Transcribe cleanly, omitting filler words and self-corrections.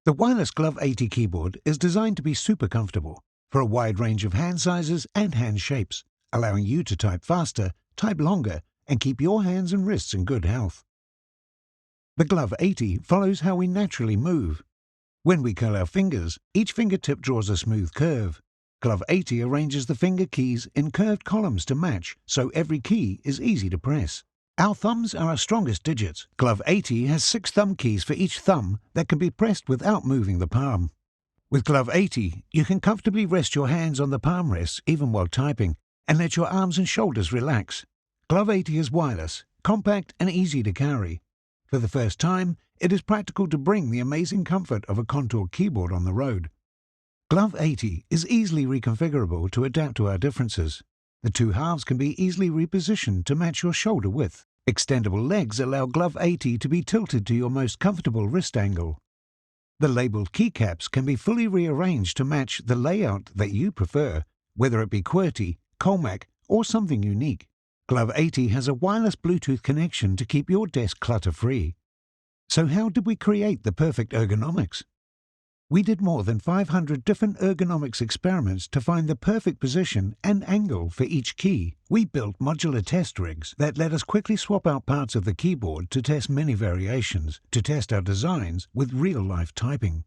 The Wireless Glove 80 keyboard is designed to be super comfortable for a wide range of hand sizes and hand shapes, allowing you to type faster, type longer, and keep your hands and wrists in good health. The Glove 80 follows how we naturally move. When we curl our fingers, each fingertip draws a smooth curve. Glove 80 arranges the finger keys in curved columns to match, so every key is easy to press. Our thumbs are our strongest digits. Glove 80 has 6 thumb keys for each thumb that can be pressed without moving the palm. With Glove 80, you can comfortably rest your hands on the palm rests even while typing, and let your arms and shoulders relax. Glove 80 is wireless, compact and easy to carry. For the first time, it is practical to bring the amazing comfort of a contour keyboard on the road. Glove 80 is easily reconfigurable to adapt to our differences. The two halves can be easily repositioned to match your shoulder width. Extendable legs allow Glove 80 to be tilted to your most comfortable wrist angle. The labeled keycaps can be fully rearranged to match the layout that you prefer, whether it be QWERTY, Colemak, or something unique. Glove 80 has a wireless Bluetooth connection to keep your desk clutter-free. So how did we create the perfect ergonomics? We did more than 500 different ergonomics experiments to find the perfect position and angle for each key. We built modular test rigs that let us quickly swap out parts of the keyboard to test many variations, to test our designs with real-life typing.